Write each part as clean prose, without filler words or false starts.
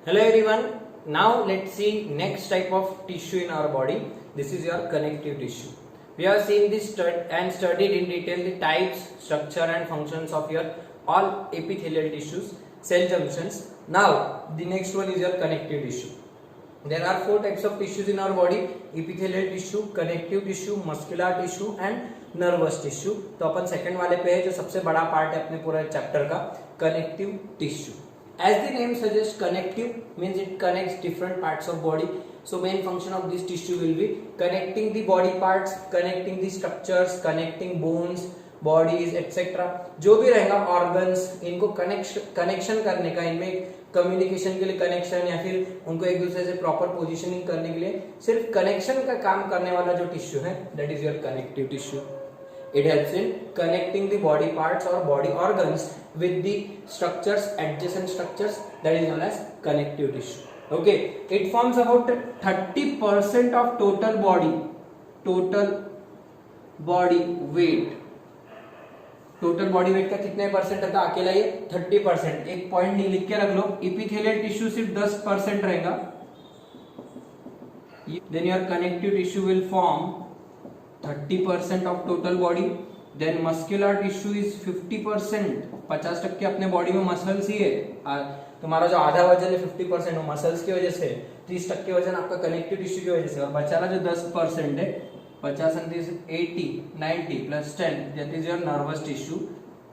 Hello everyone. Now let's see next type of tissue in our body. This is your connective tissue. We have seen this and studied in detail the types, structure and functions of your all epithelial tissues, cell junctions. Now the next one is your connective tissue. There are four types of tissues in our body: epithelial tissue, connective tissue, muscular tissue and nervous tissue. तो अपन second वाले पे है जो सबसे बड़ा part है अपने पूरे चैप्टर का, connective tissue. As the name suggests, connective means it connects different parts of body. So main function of this tissue will be connecting the body parts, connecting the structures, connecting bones, bodies, etc. जो भी रहेगा organs, इनको connection करने का, इनमें communication के लिए connection या फिर उनको एक दूसरे से प्रॉपर पोजिशनिंग करने के लिए सिर्फ कनेक्शन का काम करने वाला जो टिश्यू है, that is your connective tissue. It helps in connecting the body parts or body organs with the structures, adjacent structures, that is known as connective tissue. Okay, it forms about 30% of total body weight. Total body weight का कितने percent रहता है? अकेला ये 30%. एक point नहीं लिख के रख लो. इपिथेलियल टिश्यू सिर्फ 10% रहेगा. Then your connective tissue will form 30% of total body. Then muscular tissue is 50%. 50% अपने बॉडी में मसल्स ही है. तुम्हारा जो आधा वजन है 50% वो मसल्स की वजह से, 30% वजन आपका कनेक्टिव टिश्यू की वजह से, और बचा रहा जो 10% है, 50 and 80, 90 plus 10, that is your nervous tissue.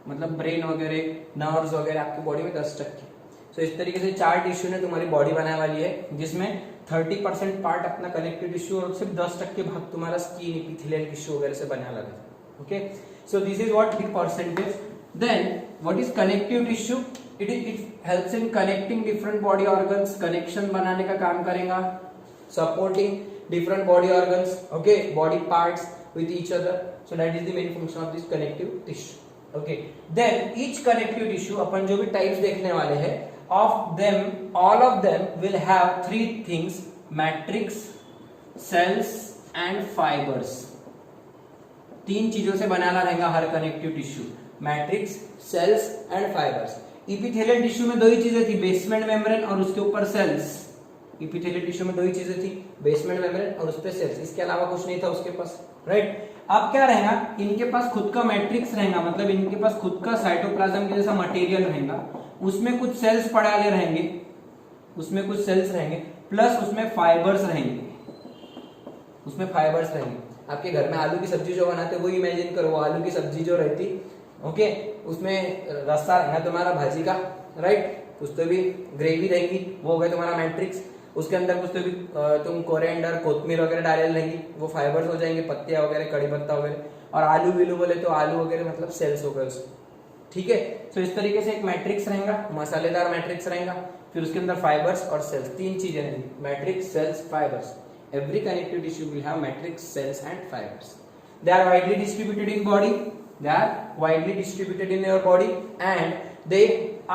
मतलब ब्रेन वगैरह, नर्व्स वगैरह आपकी बॉडी में 10%. तो इस तरीके से 4 टिश्यू ने तुम्हारी बॉडी बनाने वाली है, जिसमें 30% पार्ट अपना कनेक्टिव टिश्यू और सिर्फ 10% भाग तुम्हारा स्किन, एपिथेलियल टिश्यू वगैरह से बना लगा. Okay, so this is what the percentage. Then what is connective tissue? It helps in connecting different body organs. Connection बनाने का काम करेगा, supporting different body organs, okay, body parts with each other. So that is the main function of this connective tissue. Okay, then each connective tissue, अपन जो भी types देखने वाले हैं, of them, all of them will have 3 things: matrix, cells and fibers. 3 चीजों से बनाना रहेगा हर connective tissue: matrix, cells and fibres. Epithelial tissue में 2 ही चीजें थी, बेसमेंट मेम्ब्रेन और उसके ऊपर सेल्स. इपिथेलियल टिश्यू में 2 ही चीजें थी, बेसमेंट मेम्ब्रेन और उस पे सेल्स. इसके अलावा कुछ नहीं था उसके पास, राइट? अब क्या रहेगा? इनके पास खुद का मैट्रिक्स रहेगा, मतलब इनके पास खुद का साइटोप्लाज्म के जैसा मटेरियल रहेगा. उसमें कुछ सेल्स पड़े रहेंगे, उसमें कुछ सेल्स रहेंगे, प्लस उसमें फाइबर्स रहेंगे. उसमें फाइबर्स रहेंगे. आपके घर में आलू की सब्जी जो बनाते हैं वो इमेजिन करो, वो आलू की सब्जी जो रहती, ओके, उसमें रस्सा रहेगा तुम्हारा भाजी का, राइट? कुछ तो भी ग्रेवी रहेगी, वो हो गया तुम्हारा मैट्रिक्स. उसके अंदर कुछ तो भी तुम कोरिएंडर, कोथमीर वगैरह डाले रहेंगी, वो फाइबर्स हो जाएंगे, पत्तियां वगैरह, कड़ी पत्ता वगैरह. और आलू विलू बोले तो आलू वगैरह मतलब सेल्स हो गए उसमें. ठीक है, तो इस तरीके से एक मैट्रिक्स रहेगा, मसालेदार मैट्रिक्स रहेगा, फिर उसके अंदर फाइबर्स और सेल्स. 3 चीजें रहेंगी: matrix, cells, fibres. Every connective tissue will have matrix, cells and fibres. They are widely distributed in body. They are widely distributed in your body and they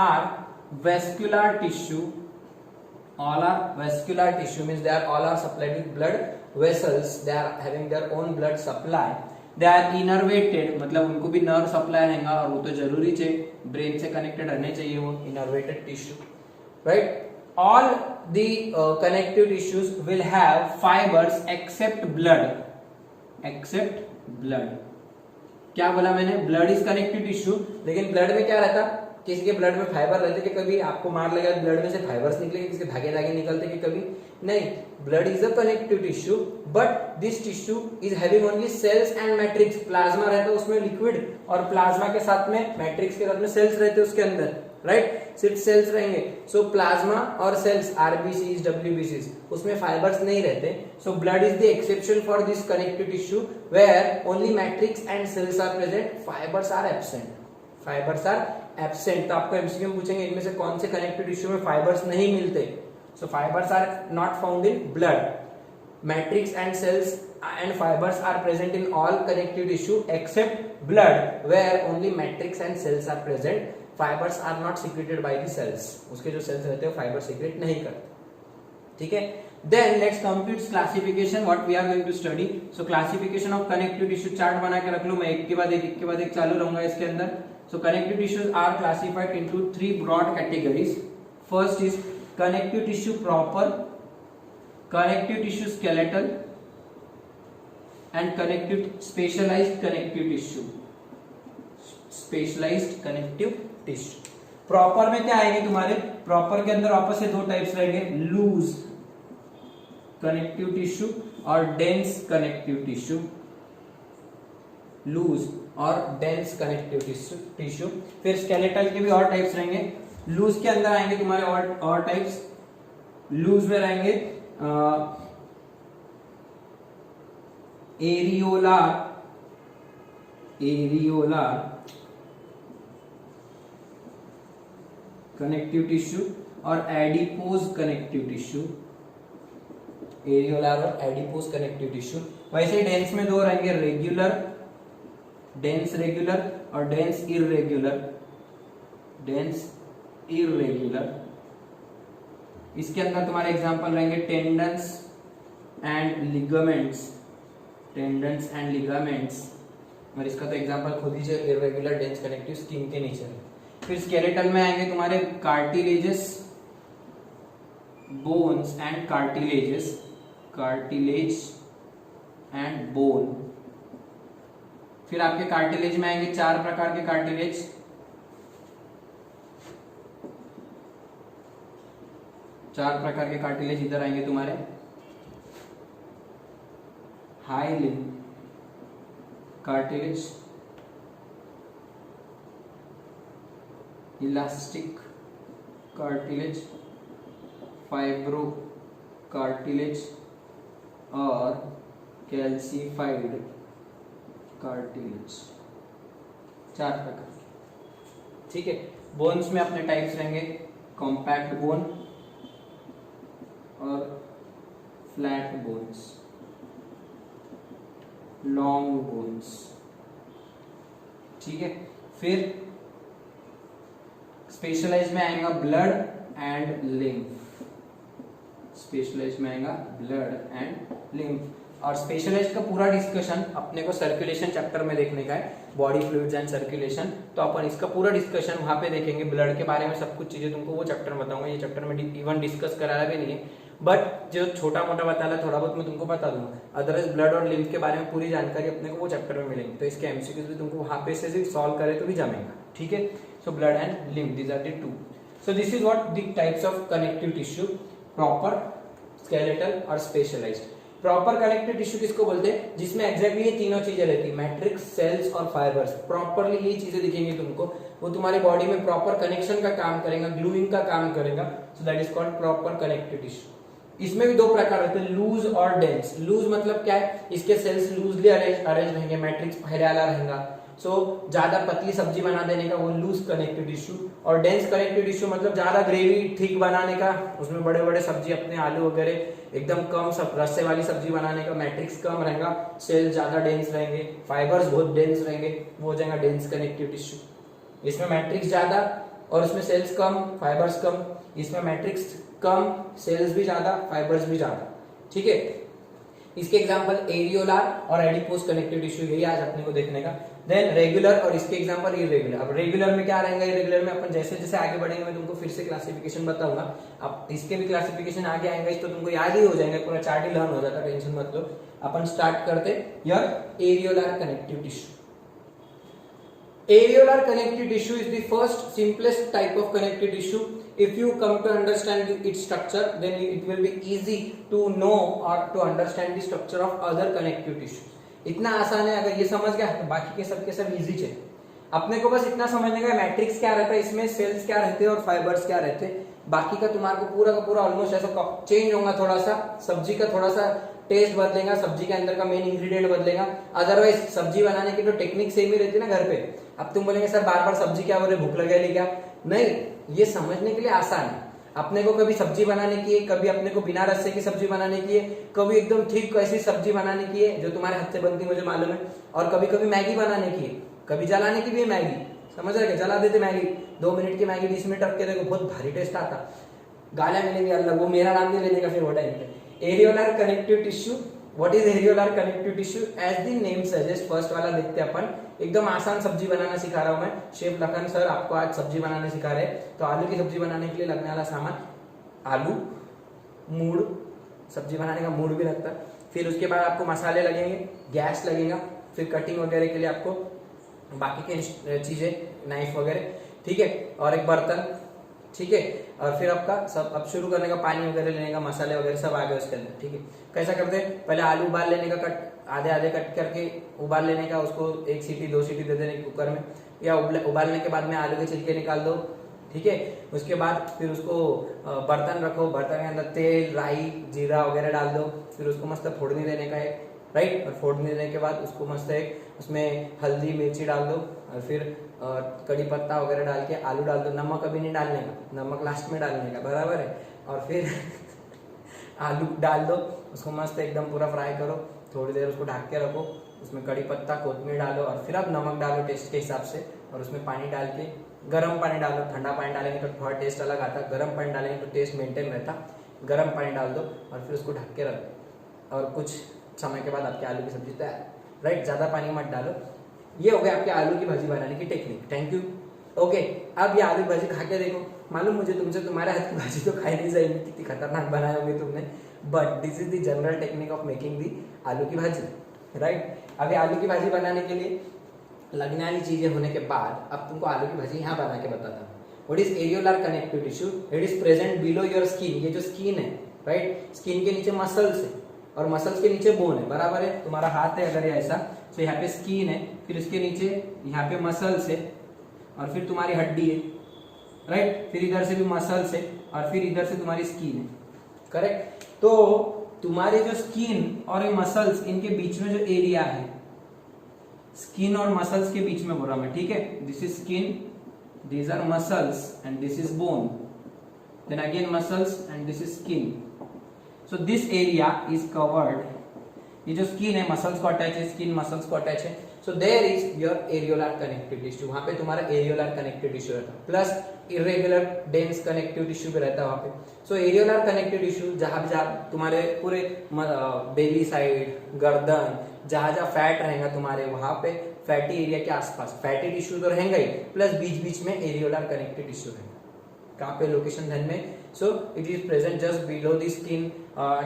are vascular tissue. All are vascular tissue means they are all are supplied with blood vessels. They are having their own blood supply. They are innervated, मतलब उनको भी nerve supply रहेगा, और वो तो जरूरी चाहिए, brain से कनेक्टेड रहने चाहिए वो innervated tissue, right? All the connective tissues will have fibers except blood. Except blood. क्या बोला मैंने? Blood is connective tissue. लेकिन ब्लड में क्या रहता? किसी के ब्लड में फाइबर रहते कि कभी आपको मार लगा ब्लड में से फाइबर्स निकलेंगे, किसी के धागे धागे निकलते कि कभी नहीं. Blood is a connective tissue, but this tissue is having only cells and matrix. Plasma रहता है उसमें लिक्विड, और प्लाज्मा के साथ में मैट्रिक्स के साथ में सेल्स रहते हैं उसके अंदर, राइट? सिर्फ सेल्स रहेंगे. सो प्लाज्मा और सेल्स, आरबीसीज, डब्ल्यूबीसीज, उसमें फाइबर्स नहीं रहते. So blood is the exception for this connective tissue where only matrix and cells are present, fibres are absent. Fibres are absent. तो आपको एमसीक्यू में पूछेंगे इनमें से कौन से कनेक्टिव टिश्यू में फाइबर्स नहीं मिलते. So fibres are not found in blood. Matrix and cells and fibers are present in all connective tissue except blood where only matrix and cells are present. Fibers are not secreted by the cells. उसके जो cells रहते हैं fibre secrete नहीं करते. ठीक है, then let's come to its classification, what we are going to study. So classification of connective tissue chart बना के रख लो, मैं एक के बाद एक चालू रहूंगा इसके अंदर. So connective tissues are classified into 3 broad categories. First is connective tissue proper, connective tissue skeletal and connective specialised connective tissue, specialised connective tissue. Proper में क्या आएंगे तुम्हारे, प्रॉपर के अंदर वापस से दो टाइप्स रहेंगे, लूज कनेक्टिव टिश्यू और डेंस कनेक्टिव टिश्यू, लूज और डेंस कनेक्टिव टिश्यू। फिर स्केलेटल के भी और टाइप्स रहेंगे। लूज के अंदर आएंगे तुम्हारे और टाइप्स, लूज में रहेंगे एरियोलार कनेक्टिव टिश्यू और एडिपोज कनेक्टिव टिश्यू, एरियोलार और एडिपोज कनेक्टिव टिश्यू। वैसे डेंस में दो रहेंगे, रेगुलर, डेंस रेगुलर और डेंस इररेगुलर, डेंस इररेगुलर। इसके अंदर तुम्हारे एग्जांपल रहेंगे tendons and ligaments, tendons and ligaments, और इसका तो एग्जांपल खुद ही है, इररेगुलर डेंस कनेक्टिव स्किन के नीचे। फिर स्केलेटल में आएंगे तुम्हारे cartilages, bones and cartilages, cartilage and bone. फिर आपके कार्टिलेज में आएंगे चार प्रकार के कार्टिलेज, चार प्रकार के कार्टिलेज इधर आएंगे तुम्हारे, hyaline cartilage, elastic cartilage, fibro cartilage और कैल्सिफाइड कार्टिलेज, चार प्रकार। ठीक है। बोन्स में अपने टाइप्स रहेंगे, कॉम्पैक्ट बोन और फ्लैट बोन्स, लॉन्ग बोन्स। ठीक है। फिर स्पेशलाइज में आएगा ब्लड एंड लिम्फ, स्पेशलाइज में आएगा ब्लड एंड लिम्फ। और स्पेशलाइज का पूरा डिस्कशन अपने को सर्कुलेशन चैप्टर में देखने का है, बॉडी फ्लूइड्स एंड सर्कुलेशन, तो अपन इसका पूरा डिस्कशन वहां पे देखेंगे। ब्लड के बारे में सब कुछ चीजें तुमको वो चैप्टर में बताऊंगा, ये चैप्टर में इवन डिस्कस कराया भी नहीं है, बट जो छोटा मोटा बताया थोड़ा बहुत मैं तुमको बता दूंगा। अदरवाइज ब्लड और लिम्फ के बारे में पूरी जानकारी अपने को वो चैप्टर में मिलेगी, तो इसके एमसीक्यूज भी तुमको वहां पे से सॉल्व करे तो भी जमेगा। ठीक है। So blood and lymph, these are the two. So this is what the types of connective tissue, proper, skeletal और specialized. Proper connective tissue किसको बोलते हैं, जिसमें exactly ये तीनों चीजें रहती है, मैट्रिक्स, सेल्स और फाइबर्स। प्रॉपरली ये चीजें दिखेंगी तुमको, वो तुम्हारे बॉडी में प्रॉपर कनेक्शन का काम करेगा, ग्लूइंग का काम करेगा। So that is called proper connective tissue. इसमें भी दो प्रकार रहते हैं, लूज और डेंस। लूज मतलब क्या है, इसके सेल्स लूजली अरेंज रहेंगे, मैट्रिक्स फैला रहेगा, सो ज्यादा पतली सब्जी बना देने का वो लूज कनेक्टिव टिश्यू। और डेंस कनेक्टिव टिश्यू मतलब ज्यादा ग्रेवी थिक बनाने का, उसमें बड़े बड़े सब्जी अपने आलू वगैरह एकदम कम रस्से वाली सब्जी बनाने का, मैट्रिक्स कम रहेगा, सेल ज्यादा डेंस रहेंगे, फाइबर्स बहुत डेंस रहेंगे, वो हो जाएगा डेंस कनेक्टिव टिश्यू। इसमें मैट्रिक्स ज्यादा और उसमें सेल्स कम, फाइबर्स कम, इसमें मैट्रिक्स कम, सेल्स भी ज्यादा, फाइबर्स भी ज्यादा। ठीक है। इसके एग्जांपल एरियोलार और एडिपोज कनेक्टिव टिश्यू, यही आज अपने को देखने का। देन रेगुलर और इसके एग्जांपल इरेगुलर। अब रेगुलर में क्या रहेगा, इरेगुलर में अपन जैसे जैसे आगे बढ़ेंगे मैं तुमको फिर से क्लासिफिकेशन बताऊंगा। अब इसके भी क्लासिफिकेशन आगे आएंगे तो तुमको याद ही हो जाएंगे, पूरा चार्ट ही लर्न हो जाता, टेंशन मत लो। अपन स्टार्ट करते यार areolar connective tissue. Areolar connective tissue is the first simplest type of connective tissue. If you come to understand its structure, then it will be easy to know or to understand the structure of other connective tissues. इतना आसान है, अगर ये समझ गया तो बाकी के सब इजी है। अपने को बस इतना समझने का मैट्रिक्स क्या रहता है, इसमें सेल्स क्या रहते हैं और फाइबर्स क्या रहते हैं। बाकी का तुम्हारे को पूरा का पूरा ऑलमोस्ट ऐसा चेंज होगा, थोड़ा सा सब्जी का थोड़ा सा टेस्ट बदलेगा, सब्जी के अंदर का मेन इंग्रेडिएंट बदलेगा। अदरवाइज सब्जी बनाने की तो टेक्निक सेम ही रहती है ना घर पे। अब तुम बोलेंगे सर बार बार सब्जी क्या हो रही, भूख लगे क्या? नहीं, ये समझने के लिए आसान है। अपने को कभी सब्जी बनाने की है, कभी अपने को बिना रस्से की सब्जी बनाने की है, कभी एकदम ठीक ऐसी सब्जी बनाने की है जो तुम्हारे हाथ से बनती मुझे मालूम है, और कभी कभी मैगी बनाने की है, कभी जलाने की भी है मैगी। समझ रहे, जला देते मैगी, 2 मिनट की मैगी 20 मिनट रख के देखो, बहुत भारी टेस्ट आता, गालियां मिलेंगी अल्लाह, वो मेरा नाम नहीं लेने का फिर वो टाइम पे। Areolar connective tissue, what is areolar connective tissue? As the name suggest, first वाला देखते हैं अपन, एकदम आसान सब्जी बनाना सिखा रहा हूं मैं। शेफ लखन सर आपको आज सब्जी बनाने सिखा रहे हैं, तो आलू की सब्जी बनाने के लिए लगने वाला सामान आलू, मूड, सब्जी बनाने का मूड भी लगता है। फिर उसके बाद आपको मसाले लगेंगे, गैस लगेगा, फिर कटिंग वगैरह के लिए आपको बाकी के चीजें, नाइफ वगैरह, ठीक है, और एक बर्तन, ठीक है, और फिर आपका सब अब शुरू करने का, पानी वगैरह लेने का, मसाले वगैरह सब आ गए उसके अंदर, ठीक है। कैसा करते हैं, पहले आलू उबाल लेने का, कट आधे आधे कट करके उबाल लेने का, उसको 1 सीटी 2 सीटी दे देने कुकर में, या उबालने के बाद में आलू के छिलके निकाल दो, ठीक है। उसके बाद फिर उसको बर्तन रखो, बर्तन के अंदर तेल, राई, जीरा वगैरह डाल दो, फिर उसको मस्त फोड़नी देने का है, राइट। और फोड़नी देने के बाद उसको मस्त एक उसमें हल्दी मिर्ची डाल दो, और फिर कड़ी पत्ता वगैरह डाल के आलू डाल दो। नमक अभी नहीं डालने का, नमक लास्ट में डालने का, बराबर है। और फिर आलू डाल दो, उसको मस्त एकदम पूरा फ्राई करो, थोड़ी देर उसको ढक के रखो, उसमें कड़ी पत्ता कोथमीर डालो, और फिर आप नमक डालो टेस्ट के हिसाब से, और उसमें पानी डाल के, गर्म पानी डालो, ठंडा पानी डालेंगे तो थोड़ा टेस्ट अलग आता, गर्म पानी डालेंगे तो टेस्ट मेंटेन रहता। गर्म पानी डाल दो और फिर उसको ढक के रख दो, और कुछ समय के बाद आपकी आलू की सब्जी तैयार, राइट। ज्यादा पानी मत डालो। ये हो गया आपके आलू की भाजी बनाने की टेक्निक। Thank you. ओके, अब ये आलू की भाजी खा के देखो, मालूम मुझे तुमसे तुम्हारे हाथ की भाजी तो खाई नहीं जाएगी, कितनी खतरनाक बनाई होगी तुमने, but this is the general technique of making the आलू की भाजी, राइट। अभी आलू की भाजी बनाने के लिए लगने वाली चीजें होने के बाद अब तुमको आलू की भाजी यहाँ बना के बताता हूँ। What is areolar connective tissue? It is present below your skin. ये जो स्किन है, राइट, स्किन के नीचे मसल्स है, और मसल्स के नीचे बोन है, बराबर है। तुम्हारा हाथ है अगर ये ऐसा, तो यहाँ पे स्किन है, फिर इसके नीचे यहाँ पे मसल्स है, और फिर तुम्हारी हड्डी है, राइट। फिर इधर से भी मसल्स है, और फिर इधर से तुम्हारी स्किन है, करेक्ट। तो तुम्हारी जो स्किन और ये मसल्स, इनके बीच में जो एरिया है, स्किन और मसल्स के बीच में बोल रहा मैं, ठीक है। This is skin, these are muscles, and this is bone, then again muscles, and this is skin. So this area is covered. ये जो स्किन है, मसल्स को अटैच है, स्किन मसल्स को अटैच है, so there is your areolar connective tissue. वहां पे तुम्हारा एरियोलर कनेक्टिव टिश्यू रहता है, plus irregular dense connective tissue भी रहता है वहां पे। सो एरियोलर कनेक्टिव टिश्यू जहां जहां तुम्हारे पूरे बेली साइड, गर्दन, जहां जहां फैट रहेगा तुम्हारे, वहां पे फैटी एरिया के आसपास फैटी टिश्यू तो रहेगा ही, प्लस बीच बीच में एरियोलर कनेक्टिव टिश्यू रहेगा। कहाँ पे लोकेशन ध्यान में? So it is present just below the skin,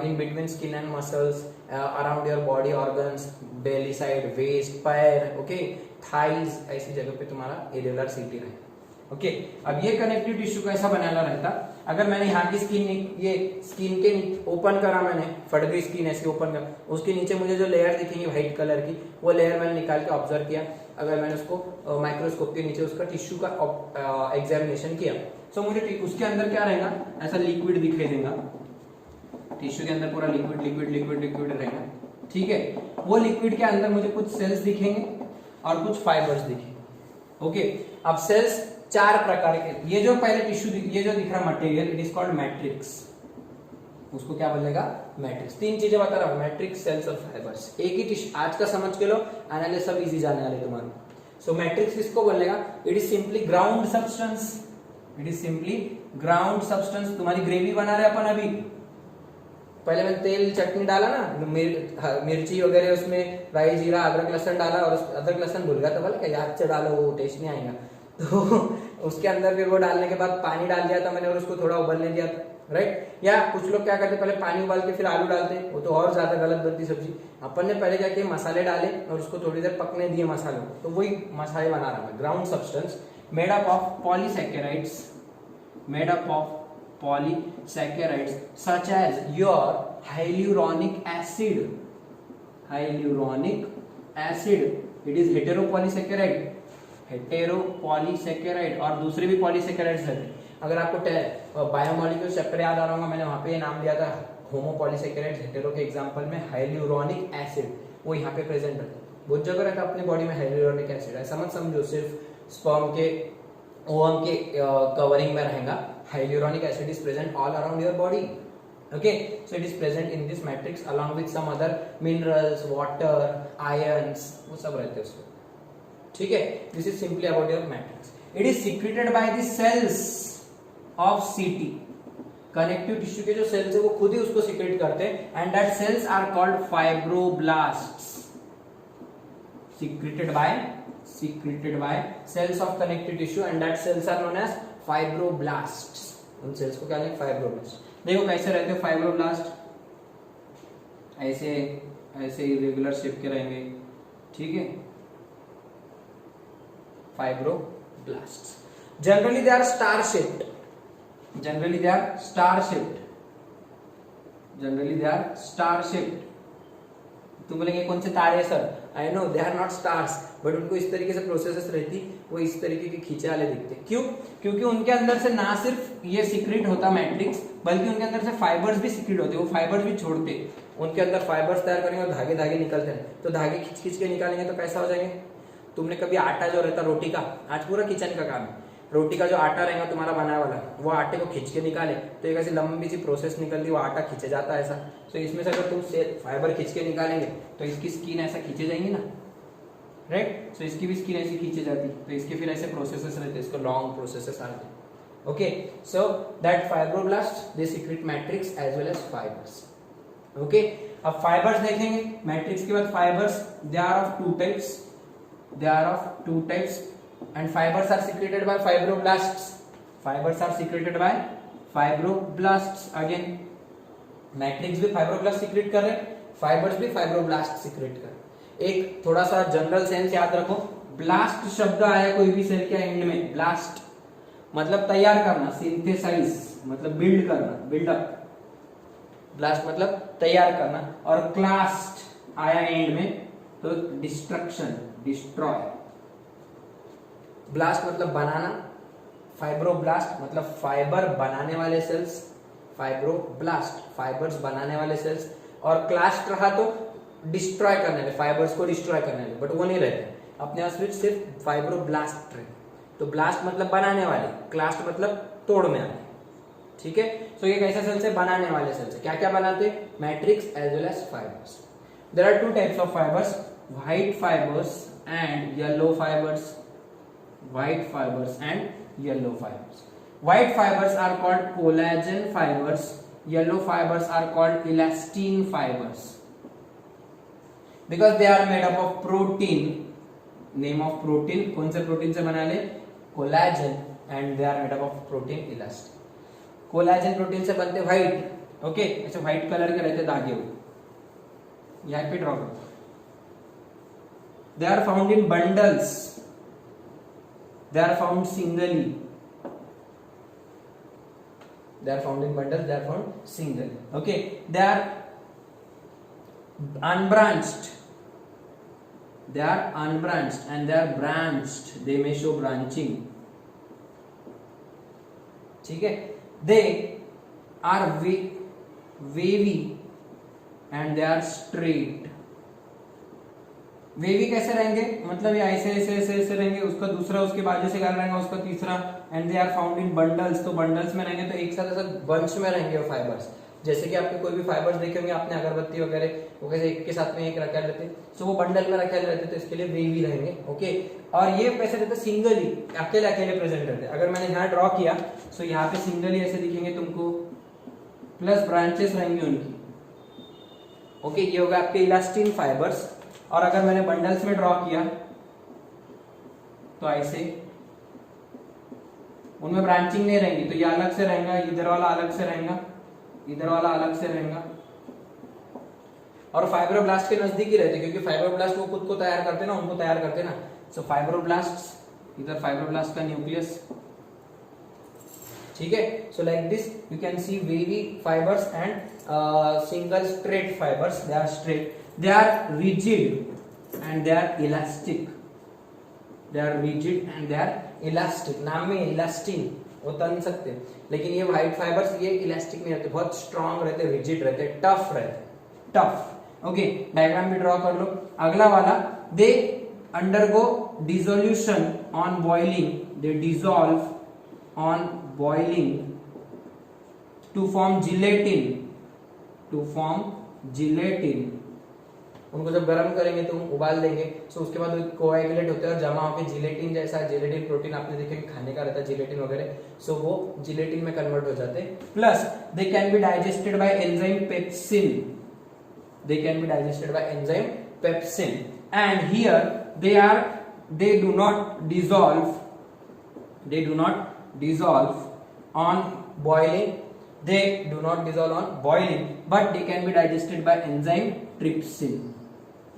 in between skin and muscles, around your body organs, belly side, waist, पैर, ओके, थाइज, ऐसी जगह पे तुम्हारा एरियोलर सीटी रहेगा। ओके, अब ये कनेक्टिव टिश्यू कैसा बनाना रहता? अगर मैंने यहाँ की स्किन, ये स्किन के ओपन करा, मैंने फट गई स्किन ऐसी ओपन कर, उसके नीचे मुझे जो लेयर दिखेंगी व्हाइट कलर की, वो लेयर मैंने निकाल के ऑब्जर्व किया। अगर मैंने उसको माइक्रोस्कोप के नीचे उसका टिश्यू का एग्जामिनेशन किया, सो मुझे उसके अंदर क्या रहेगा, ऐसा लिक्विड दिखाई देगा। टिश्यू के अंदर पूरा लिक्विड लिक्विड लिक्विड लिक्विड रहेगा, ठीक है। वो लिक्विड के अंदर मुझे कुछ सेल्स दिखेंगे और कुछ फाइबर्स दिखेंगे। ओके, अब सेल्स 4 प्रकार के, ये जो पहले टिश्यू, ये जो दिख रहा material, it is called matrix. उसको क्या बोलेगा? मैट्रिक्स। 3 चीजें बता रहा हूं, मैट्रिक्स, सेल्स और फाइबर्स। एक ही टिश्यू, आज का समझ के लो, आने वाले सब इजी जाने वाले तुम्हारे। सो मैट्रिक्स किसको बोलेगा? It is simply ground substance. It is simply ground substance. तुम्हारी ग्रेवी बना रहे अपन अभी, पहले मैंने तेल चटनी डाला ना, मिर्ची वगैरह, उसमें राई, जीरा, अदरक, लहसुन डाला, और अदरक लहसुन भूल गया तो बोला क्या, याद से डालो, वो टेस्ट नहीं आएगा। तो उसके अंदर फिर वो डालने के बाद पानी डाल दिया था मैंने, और उसको थोड़ा उबलने दिया था, राइट। या कुछ लोग क्या करते, पहले पानी उबाल के फिर आलू डालते, वो तो और ज्यादा गलत बनती सब्जी। अपन ने पहले क्या किया, मसाले डाले और उसको थोड़ी देर पकने दिए मसालों, तो वही मसाले बना रहा है। Ground substance made up of polysaccharides, made up of polysaccharides such as your hyaluronic acid. Hyaluronic acid, it is heteropolysaccharide, हेटेरोपॉलीसैकेराइड, और दूसरे भी पॉलीसैकेराइड्स रहते। अगर आपको बायोमोलिक्यूल चैप्टर याद आ रहा होगा, मैंने वहां पे नाम दिया था होमोपॉलीसैकेराइड्स। हेटेरो के एग्जांपल में हाइल्यूरोनिक एसिड, वो यहाँ पे प्रेजेंट रहता है। बहुत जगह रहता है अपनी बॉडी में हाइल्यूरोनिक एसिड। ऐसा मत समझो सिर्फ स्पर्म के ओवम के कवरिंग में रहेगा। Hyaluronic acid is present all around your body. Okay, so it is present in this matrix along with some other minerals, water, ions, वो सब रहते हैं उसमें, ठीक है। This is simply about your matrix. It is secreted by the cells of CT. Connective tissue के जो cells है वो खुद ही उसको secrete करते हैं, and that cells are called fibroblasts. Secreted by cells of connective tissue, and that cells are known as fibroblasts. उन sales को क्या कहेंगे, फाइब्रोब्लास्ट। देखो कैसे रहते हो फाइब्रोब्लास्ट, ऐसे ऐसे इरेगुलर शेप के रहेंगे, ठीक है, fibroblast. Generally they are star shaped, generally they are star shaped, generally they are star shaped. तुम बोलेंगे कौन से तारे sir, I know they are not stars, but उनको इस तरीके से प्रोसेसेस रहती, वो इस तरीके के खींचे वाले दिखते। क्यों? क्योंकि उनके अंदर से ना सिर्फ ये सीक्रेट होता मैट्रिक्स, बल्कि उनके अंदर से फाइबर्स भी सीक्रेट होते, वो फाइबर्स भी छोड़ते। उनके अंदर फाइबर्स तैयार करेंगे और धागे धागे निकलते हैं, तो धागे खींच खींच के निकालेंगे तो कैसा हो जाएंगे। तुमने कभी आटा जो रहता रोटी का, आज पूरा किचन का काम है, रोटी का जो आटा रहेगा तुम्हारा बनाया वाला, वो आटे को खींच के निकाले तो एक ऐसी लंबी सी प्रोसेस निकलती, वो आटा खींचे जाता है ऐसा। तो इसमें से अगर तुम फाइबर खींच के निकालेंगे तो इसकी स्किन ऐसा खींचे जाएंगी ना, राइट। सो इसकी भी स्किन ऐसी खींची जाती, तो इसके फिर ऐसे प्रोसेसेस रहते, इसको लॉन्ग प्रोसेसेस आते। Okay, so that fibroblast they secrete matrix as well as fibres. Okay, अब फाइबर्स देखेंगे, मैट्रिक्स के बाद fibres, they are of two types, they are of two types and fibers are secreted by fibroblasts, fibers are secreted by fibroblasts। again matrix भी fibroblast secret कर रहे हैं, fibres भी fibroblast secret कर रहे हैं। एक थोड़ा सा जनरल सेंस याद रखो, ब्लास्ट शब्द आया कोई भी सेल के एंड में, ब्लास्ट मतलब तैयार करना, सिंथेसाइज मतलब बिल्ड करना, बिल्डअप, ब्लास्ट मतलब तैयार करना, और क्लास्ट आया एंड में तो डिस्ट्रक्शन, डिस्ट्रॉय। ब्लास्ट मतलब बनाना, फाइब्रोब्लास्ट मतलब फाइबर बनाने वाले सेल्स, फाइब्रोब्लास्ट फाइबर्स बनाने वाले सेल्स, और क्लास्ट रहा तो डिस्ट्रॉय करने वाले, फाइबर्स को डिस्ट्रॉय करने वाले, बट वो नहीं रहते अपने पास, सिर्फ फाइब्रोब्लास्ट रहे। तो ब्लास्ट मतलब बनाने वाले, क्लास्ट मतलब तोड़ में आने, ठीक है। सो ये कैसे सेल्स है, बनाने वाले सेल्स है। क्या क्या बनाते, matrix as well as fibres. There are two types of fibres, white fibres and yellow fibres, white fibers and yellow fibers. White fibers are called collagen fibers, yellow fibers are called elastin fibers because they are made up of protein, name of protein, कौन से protein से बना ले, collagen, and they are made up of protein elastin। Collagen protein से बनते white, okay, ऐसे white colour के रहते धागे, वो यहाँ पे ड्रॉ करो। They are found in bundles, they are found singly, they are found in bundles, they are found singly, okay। They are unbranched, they are unbranched and they are branched, they may show branching, ठीक है। They are wavy and they are straight। Wavy कैसे रहेंगे, मतलब ये ऐसे ऐसे ऐसे ऐसे रहेंगे, उसका दूसरा उसके बाजू से रहेगा, उसका तीसरा, and they are found in bundles, तो बंडल्स में रहेंगे तो एक साथ ऐसा बंच में रहेंगे वो फाइबर्स। जैसे कि आपके कोई भी फाइबर्स देखे होंगे आपने, अगरबत्ती वगैरह, वो कैसे एक के साथ में एक रखे रहते, सो वो बंडल में रखे रहते, तो इसके लिए वेवी रहेंगे, ओके। और ये कैसे रहते, सिंगली, अकेले अकेले प्रेजेंट रहते। अगर मैंने यहाँ ड्रॉ किया सो यहाँ पे सिंगली ऐसे दिखेंगे तुमको, प्लस ब्रांचेस रहेंगी उनकी, ओके। ये होगा आपके इलास्टिन फाइबर्स। और अगर मैंने बंडल्स में ड्रॉ किया तो ऐसे, उनमें ब्रांचिंग नहीं रहेंगी, तो ये अलग से रहेगा, इधर वाला अलग से रहेगा, इधर वाला अलग से रहेगा। और फाइब्रोब्लास्ट के नजदीक ही रहते, क्योंकि फाइब्रोब्लास्ट वो खुद को तैयार करते ना, उनको तैयार करते ना। सो फाइब्रोब्लास्ट, इधर फाइब्रोब्लास्ट का न्यूक्लियस, ठीक है। So like this you can see wavy fibres and single straight fibres, they are straight, they are rigid and they are elastic, they are rigid and they are elastic। नाम में elastin वो तन सकते, लेकिन ये white fibres ये elastic नहीं रहते, बहुत स्ट्रांग रहते, रिजिड रहते, टफ रहते, टफ, ओके। डायग्राम भी ड्रॉ कर लो। अगला वाला, they undergo dissolution on boiling, they dissolve on boiling to form gelatin, to form gelatin. उनको जब गर्म करेंगे तो उबाल देंगे, सो उसके बाद कोएगुलेट होते हैं और जमा होकर जिलेटिन जैसा, जिलेटिन प्रोटीन आपने देखे खाने का रहता है जिलेटिन वगैरह, सो वो जिलेटिन में कन्वर्ट हो जाते हैं। Plus they can be digested by enzyme pepsin, they can be digested by enzyme pepsin, and here they do not dissolve on boiling. They do not dissolve on boiling, but they can be digested by enzyme trypsin.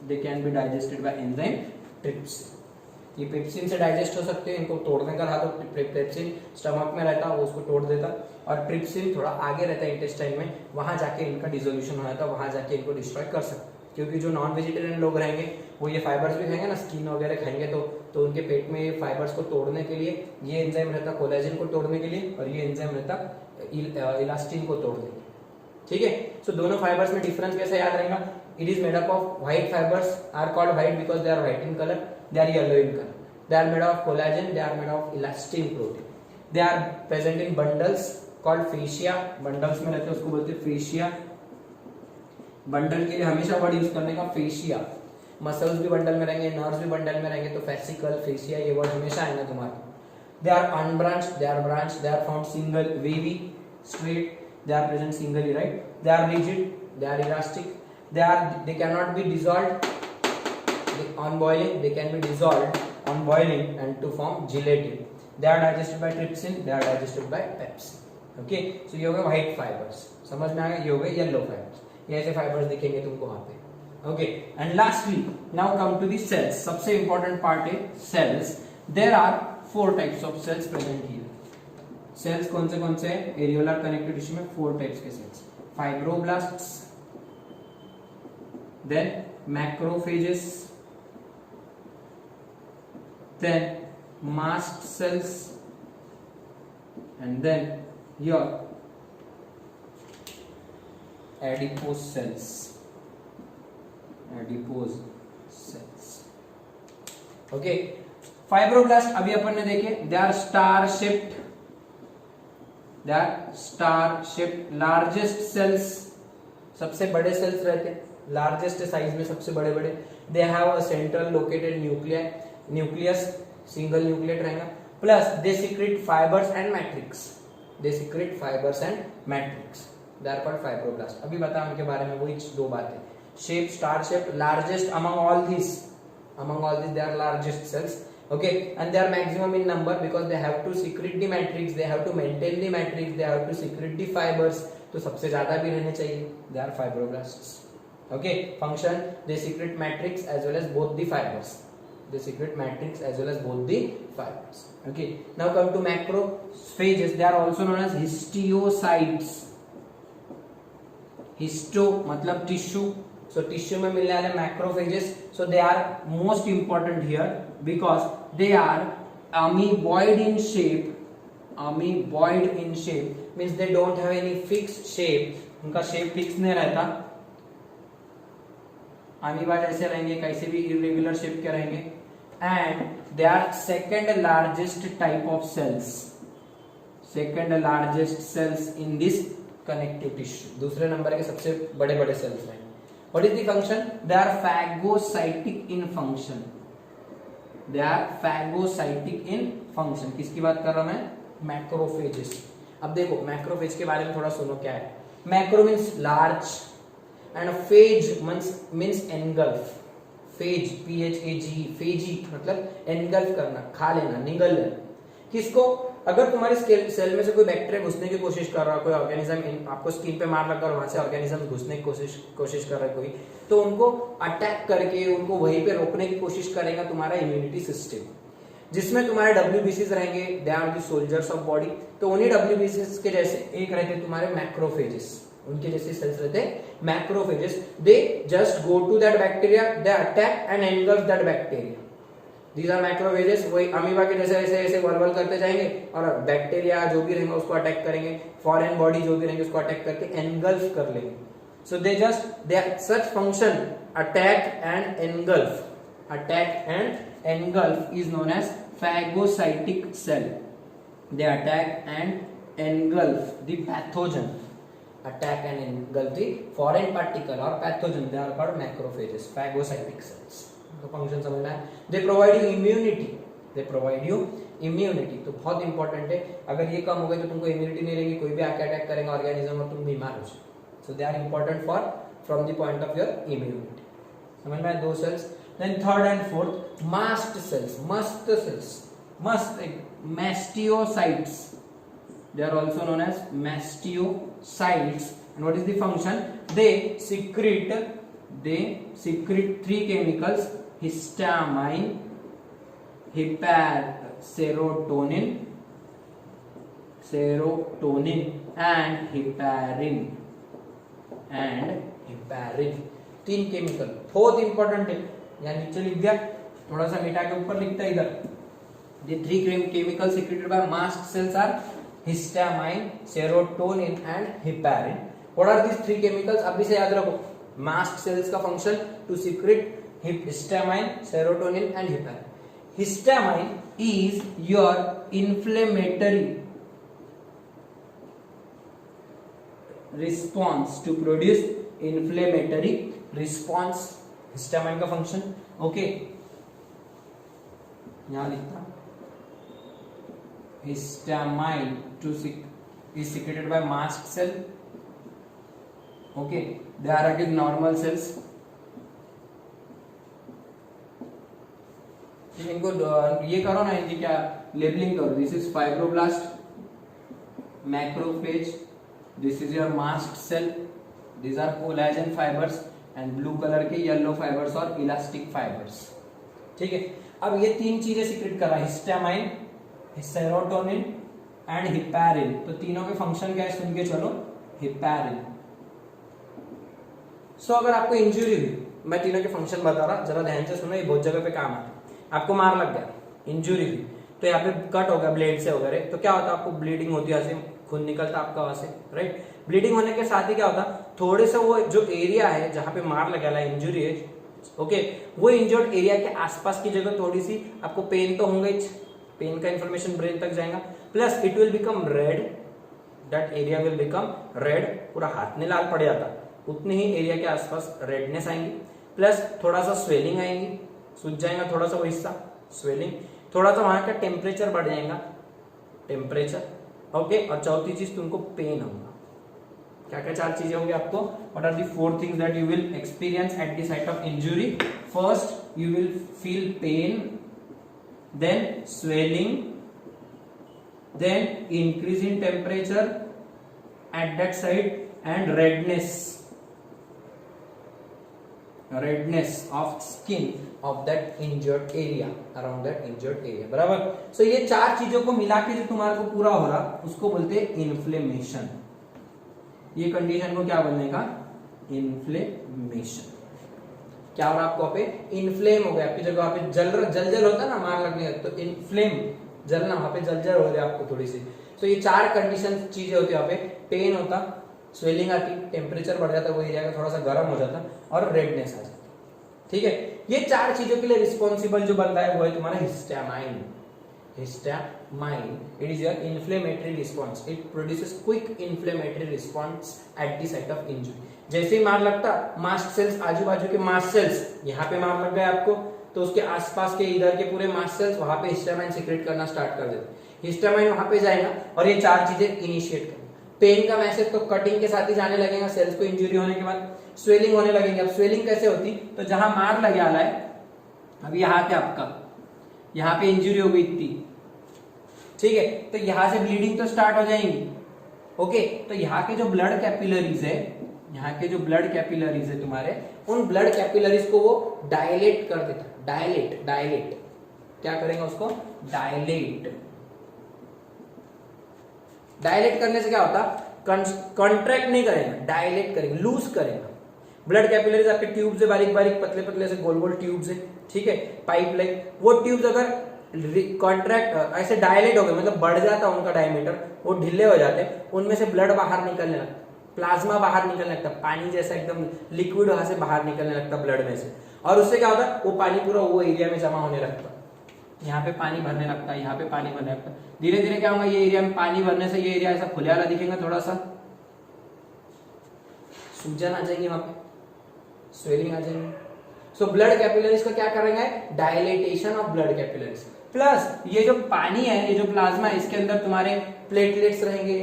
They can be digested by enzyme trypsin. ये pepsin से digest हो सकते हैं, इनको तोड़ने का रहा तो पेप्सिन स्टमक में रहता वो उसको तोड़ देता, और ट्रिप्सिन थोड़ा आगे रहता है इंटेस्टाइन में, वहां जाके इनका डिसोल्यूशन हो जाता है, वहां जाके इनको डिस्ट्रॉय कर सकते हैं। क्योंकि जो नॉन वेजिटेरियन लोग रहेंगे वो ये फाइबर्स भी खाएंगे ना, स्किन वगैरह खाएंगे, तो उनके पेट में ये फाइबर्स को तोड़ने के लिए ये एंजाइम रहता कोलेजन को तोड़ने के लिए, और ये एंजाइम रहता इलास्टिन को तोड़ने के लिए। ठीक है, सो दोनों फाइबर्स में डिफरेंस कैसे याद रहेगा? It is made up of white fibres are called white because they are white in colour, they are yellow in colour, they are made of collagen, they are made of elastin protein, they are present in bundles called fascia, bundles में रहते हैं उसको बोलते हैं fascia। Bundle के लिए हमेशा word use करने का fascia, मसल्स भी बंडल में रहेंगे, नर्व्स भी बंडल में रहेंगे, तो fascicle, fascia ये वर्ड हमेशा आएगा तुम्हारा। they are unbranched, they are branched, they are found single, wavy, straight, they are present singly, right? they are rigid, they are elastic, they cannot be dissolved on boiling, they can be dissolved on boiling and to form gelatin. They are digested by trypsin, they are digested by pepsin. Okay, so ये हो गए white fibers, समझ में आ गया? ये हो गए yellow fibers, ये ऐसे fibers दिखेंगे तुमको वहां पे। Okay, and lastly now come to the cells. सबसे important part है cells. There are 4 types of cells present here. Cells कौन से हैं? Areolar connective tissue में 4 types के cells. Fibroblasts, then macrophages, then mast cells, and then your adipose cells. Okay, fibroblast अभी अपन ने देखे, they are star shaped largest cells, सबसे बड़े सेल्स रहते हैं, लार्जेस्ट साइज में सबसे बड़े बड़े। They have a central located nucleus, single nucleate रहेगा, plus they secrete fibres and matrix, they are called fibroblast. अभी बता उनके बारे में, वही 2 बातें, shape, star shape, largest among all this they are largest cells. Okay, and they are maximum in number because they have to secrete the matrix, they have to maintain the matrix, they have to secrete the fibers, तो सबसे ज्यादा भी रहने चाहिए। they are fibroblasts. Okay, function, they secrete matrix as well as both the fibers, Okay, now come to macrophages. They are also known as histiocytes. Histo मतलब tissue, so tissue में मिलने वाले macrophages, so they are most important here because they are amoeboid in shape, means they don't have any fixed shape, उनका shape fix नहीं रहता, amoeba जैसे रहेंगे, कैसे भी irregular shape के रहेंगे, and they are second largest type of cells in this connective tissue, दूसरे नंबर के सबसे बड़े बड़े सेल्स हैं। What is the function? They are phagocytic in function. किसकी बात कर रहा हूं मैं? मैक्रोफेजेस। अब देखो मैक्रोफेज के बारे में थोड़ा सुनो क्या है। Macro means large and phase means engulf. Phase PHAGE, फेजी मतलब एनगल्फ करना, खा लेना, निगल लेना। किसको? अगर तुम्हारे सेल में से कोई बैक्टीरिया घुसने की कोशिश कर रहा है, कोई ऑर्गेनिज्म आपको स्किन पे मार लगा और वहां से ऑर्गेनिज्म घुसने की कोशिश कर रहा है कोई, तो उनको अटैक करके उनको वहीं पे रोकने की कोशिश करेगा तुम्हारा इम्यूनिटी सिस्टम, जिसमें तुम्हारे WBCs रहेंगे, they are the soldiers of body. तो उन्हीं WBCs के जैसे एक रहते तुम्हारे मैक्रोफेजेस, उनके जैसे सेल्स रहते macrophages. They just go to that bacteria, they attack and engulf that bacteria. These are macrophages, वही अमीबा के जैसे ऐसे वॉल करते जाएंगे और बैक्टीरिया जो भी रहेंगे उसको अटैक करेंगे, फॉरेन बॉडी जो भी रहेंगे उसको अटैक करके एनगल्फ कर लेंगे। So they such function attack and engulf is known as phagocytic cell. They attack and engulf the pathogen, foreign particle or pathogen. They are called macrophages, phagocytic cells. तो function समझना है। They provide you immunity, तो बहुत important है। अगर ये कम हो गई तो तुमको इम्यूनिटी नहीं रहेगी, कोई भी आके अटैक करेगा ऑर्गेनिज्म और तुम बीमार हो जाओ। So they are important from the point of your immunity. समझ में 2 cells. Then third and fourth mast cells, mast cells, mastocytes, They are also known as mastocytes. And what is the function? They secrete three chemicals: histamine, serotonin and heparin. तीन chemical बहुत important है, यहाँ नीचे लिख दिया, थोड़ा सा मिटा के ऊपर लिखता है इधर. The three chemicals secreted by mast cells are histamine, serotonin and heparin. What are these three chemicals? अभी से याद रखो. Mast cells का function to secrete histamine, serotonin and heparin. Histamine is your inflammatory response, to produce inflammatory response. Histamine का function. Okay, यहाँ लिखता. Histamine is secreted by mast cell. Okay, they are again normal cells. इनको ये करो ना, इनकी क्या labelling करो. This is fibroblast, macrophage, this is your mast cell, these are collagen fibres and blue colour के येलो फाइबर्स और elastic fibres. ठीक है, अब ये तीन चीजें सीक्रेट कर रहा है, हिस्टामाइन, सेरोटोनिन एंड हिपैरिन. तो तीनों के फंक्शन क्या है सुन के चलो. हिपैरिन. सो अगर आपको इंजरी हुई, मैं तीनों के फंक्शन बता रहा, जरा ध्यान से सुनो, ये बहुत जगह पे काम आता है. आपको मार लग गया, इंजरी हुई, तो यहाँ पे कट हो गया ब्लेड से वगैरह, तो क्या होता है, आपको ब्लीडिंग होती है, खून निकलता आपका वहां से, राइट. ब्लीडिंग होने के साथ ही क्या होता, थोड़े से वो जो एरिया है जहां पे मार लगा है, इंजुरी है, ओके, वो इंजर्ड एरिया के आसपास की जगह थोड़ी सी आपको पेन तो होंगे, पेन का इंफॉर्मेशन ब्रेन तक जाएगा, plus it will become red, that area will become red. पूरा हाथ में लाल पड़ जाता, उतने ही एरिया के आसपास रेडनेस आएंगी, प्लस थोड़ा सा स्वेलिंग आएंगी, सूज जाएगा थोड़ा सा वो हिस्सा, स्वेलिंग, थोड़ा सा वहां का टेम्परेचर बढ़ जाएगा, टेम्परेचर, ओके. और चौथी चीज तुमको पेन होगा. क्या क्या चार चीजें होंगी आपको? What are the four things that you will experience at the site of injury? First you will feel pain, then swelling, then increase in temperature at that site and redness of skin of that injured area, around that injured area. बराबर. सो ये चार चीजों को मिला के जो तुम्हारे को पूरा हो रहा, उसको बोलते हैं इन्फ्लेमेशन. ये कंडीशन को क्या बोलने का? इन्फ्लेमेशन. क्या हो रहा आपको पे? इन्फ्लेम हो गया आपकी जगह, वहां पे जल होता है ना मार लगने का, तो इन्फ्लेम, जलना, वहां पे जल हो रही है आपको थोड़ी सी. तो ये चार कंडीशन चीजें होती है वहां पे. पेन होता, स्वेलिंग आती, टेम्परेचर बढ़ जाता, वो एरिया का थोड़ा सा गर्म हो जाता, और रेडनेस आ जाती. ठीक है, ये चार चीजों के लिए रिस्पॉन्सिबल जो बनता है वो है तुम्हारा histamine. Histamine, it is your inflammatory response. It produces quick inflammatory response at the site of injury. जैसे ही मार लगता, मास्ट सेल्स, आजू बाजू के मास्ट सेल्स, यहाँ पे मार लग गए आपको, तो उसके आसपास के इधर के पूरे मास्ट सेल्स वहां पे हिस्टामाइन सीक्रेट करना स्टार्ट कर देते. हिस्टामाइन वहां पे जाएगा और ये चार चीजें इनिशिएट करेंगे. पेन का मैसेज तो कटिंग के साथ ही जाने लगेगा सेल्स को इंजरी होने के बाद. स्वेलिंग होने लगेगी. अब स्वेलिंग कैसे होती, तो जहां मार लगे आला है, अब यहाँ पे आपका, यहाँ पे इंजरी हो गई थी, ठीक है, तो यहां से ब्लीडिंग तो स्टार्ट हो जाएंगी. ओके, तो यहाँ के जो ब्लड कैपिलरीज है, यहाँ के जो ब्लड कैपिलरीज है तुम्हारे, उन ब्लड कैपिलरीज को वो डायलेट कर देता. डायलेट क्या करेंगे उसको? डायलेट करने से क्या होता, कॉन्ट्रैक्ट नहीं करेंगे, डायलेट करेंगे, लूज करेंगे. ब्लड कैपिलरीज आपके ट्यूब्स है, बारीक बारीक पतले पतले से गोल गोल ट्यूब्स है, ठीक है, पाइप लाइक. वो ट्यूब्स अगर कॉन्ट्रैक्ट ऐसे डायलेट हो गए, मतलब बढ़ जाता उनका डायमीटर, वो ढीले हो जाते, उनमें से ब्लड बाहर निकलने लगता, प्लाज्मा बाहर निकलने लगता, पानी जैसा एकदम लिक्विड वहां से बाहर निकलने लगता ब्लड में से. और उससे क्या होता है, वो पानी पूरा वो एरिया में जमा होने लगता. यहाँ पे पानी भरने लगता है, यहाँ पे पानी भरने लगता. धीरे धीरे क्या होगा, ये एरिया में पानी भरने से ये एरिया ऐसा खुले वाला दिखेगा, थोड़ा सा सूजन आ जाएगी, वहां पे स्वेलिंग आ जाएगी. सो ब्लड कैपिलरीज का क्या करेंगे? Dilatation of blood capillaries. Plus ये जो पानी है, ये जो प्लाज्मा है, इसके अंदर तुम्हारे प्लेटलेट्स रहेंगे,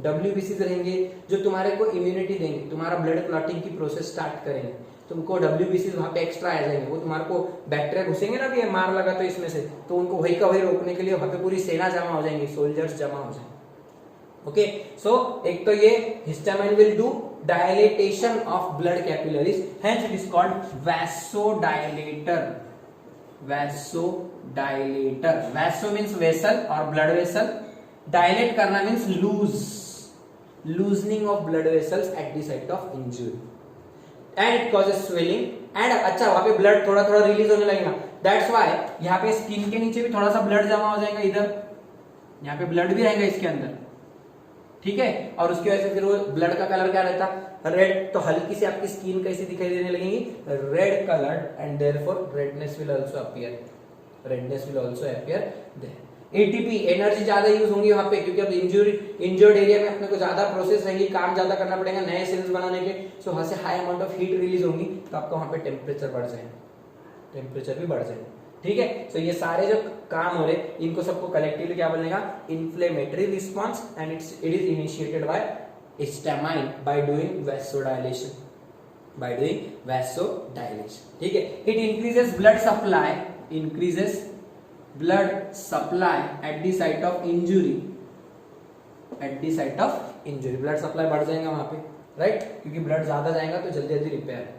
WBCs रहेंगे, जो तुम्हारे को इम्यूनिटी देंगे, तुम्हारा ब्लड क्लॉटिंग की प्रोसेस स्टार्ट करेंगे. तुमको WBCs वहां पे एक्स्ट्रा आ जाएंगे, वो तुम्हारे को बैक्टीरिया घुसेंगे ना भी मार लगा तो इसमें से, तो उनको वही का वही रोकने के लिए वहां पे पूरी सेना जमा हो जाएंगी, सोल्जर्स जमा हो जाएंगे. ओके, सो एक तो ये histamine will do dilatation of blood capillaries, hence it is called vasodilator. Vasodilator, vaso means vessel और ब्लड वेसल, डायलेट करना means loosening of blood vessels eight the site of injury, and it causes swelling and अच्छा वहां पे blood थोड़ा थोड़ा release होने लगेगा। That's why यहाँ पे स्किन के नीचे भी थोड़ा सा ब्लड जमा हो जाएगा, इधर यहाँ पे ब्लड भी रहेगा इसके अंदर, ठीक है। और उसकी वजह से फिर वो ब्लड का कलर क्या रहता, रेड, तो हल्की सी आपकी स्किन कैसी दिखाई देने लगेगी, red coloured, and therefore redness will also appear, redness will also appear there. ATP energy ज्यादा यूज होंगी वहां पे, क्योंकि अब इंजर्ड एरिया में अपने को ज्यादा प्रोसेस रहेगी, काम ज्यादा करना पड़ेगा नए सेल्स बनाने के, सो वहां से high amount of heat release होंगी, तो आपका वहां पे टेम्परेचर बढ़ जाएगा, टेम्परेचर भी बढ़ जाएगा, ठीक है। सो ये सारे जो काम हो रहे इनको सबको कलेक्टिवली क्या बोलेगा, inflammatory response, and it is initiated by histamine by doing vasodilation, by doing vasodilation, ठीक है। It increases blood supply, increases blood supply at the site of injury, at the site of injury, blood supply बढ़ जाएगा वहां पे, right, क्योंकि blood ज्यादा जाएगा तो जल्दी जल्दी रिपेयर है।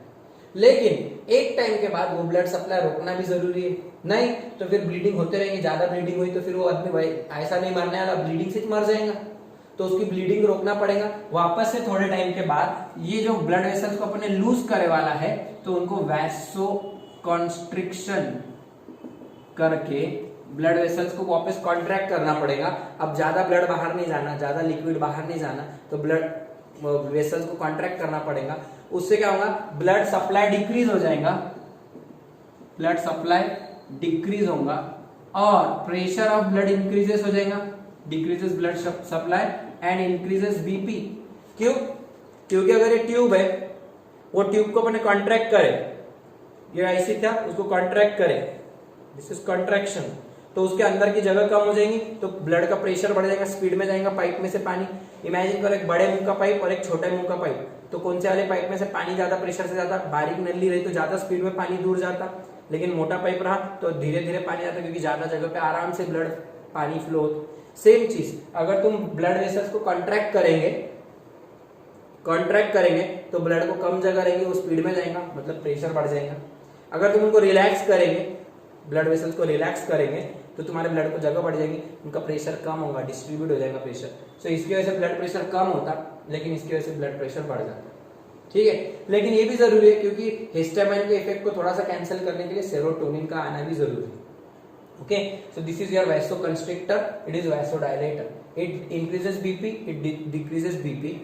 लेकिन एक टाइम के बाद वो ब्लड सप्लाई रोकना भी जरूरी है, नहीं तो फिर ब्लीडिंग होते रहेंगे, ज्यादा ब्लीडिंग हुई तो फिर वो आदमी ऐसा नहीं मरने वाला, ब्लीडिंग से मर जाएगा, तो उसकी ब्लीडिंग रोकना पड़ेगा। वापस से थोड़े टाइम के बाद ये जो ब्लड वेसल्स को अपने लूज करे वाला है, तो उनको वैसो कॉन्स्ट्रिक्शन करके ब्लड वेसल्स को वापस कॉन्ट्रैक्ट करना पड़ेगा। अब ज्यादा ब्लड बाहर नहीं जाना, ज्यादा लिक्विड बाहर नहीं जाना, तो ब्लड वेसल्स को कॉन्ट्रैक्ट करना पड़ेगा। उससे क्या होगा, ब्लड सप्लाई डिक्रीज हो जाएगा, ब्लड सप्लाई डिक्रीज होगा, और प्रेशर ऑफ ब्लड इंक्रीजेस हो जाएगा, decreases blood supply and increases BP. क्यों, क्योंकि अगर ये ट्यूब है, वो ट्यूब को अपने कॉन्ट्रैक्ट करे, ये ऐसी था उसको कॉन्ट्रैक्ट करे, दिस इज कॉन्ट्रैक्शन, तो उसके अंदर की जगह कम हो जाएगी, तो ब्लड का प्रेशर बढ़ जाएगा, स्पीड में जाएगा पाइप में से पानी। इमेजिन करो एक बड़े मुंह का पाइप और एक छोटे मुंह का पाइप, तो कौन से वाले पाइप में से पानी ज्यादा प्रेशर से जाता, बारीक नली रही तो ज्यादा स्पीड में पानी दूर जाता, लेकिन मोटा पाइप रहा तो धीरे धीरे पानी जाता, क्योंकि ज्यादा जगह पे आराम से ब्लड पानी फ्लो होता। सेम चीज अगर तुम ब्लड वेसल्स को कॉन्ट्रैक्ट करेंगे तो ब्लड को कम जगह रहेगी, वो स्पीड में जाएगा, मतलब प्रेशर बढ़ जाएगा। अगर तुम उनको रिलैक्स करेंगे, ब्लड वेसल्स को रिलैक्स करेंगे, तो तुम्हारे ब्लड को जगह बढ़ जाएगी, उनका प्रेशर कम होगा, डिस्ट्रीब्यूट हो जाएगा प्रेशर। सो इसकी वजह से ब्लड प्रेशर कम होता, लेकिन इसकी वजह से ब्लड प्रेशर बढ़ जाता, ठीक है। लेकिन ये भी जरूरी है, क्योंकि हिस्टामाइन के इफेक्ट को थोड़ा सा कैंसिल करने के लिए सेरोटोनिन का आना भी जरूरी है। Okay, so this is your vasoconstrictor, it is vasodilator, it increases BP, it decreases BP,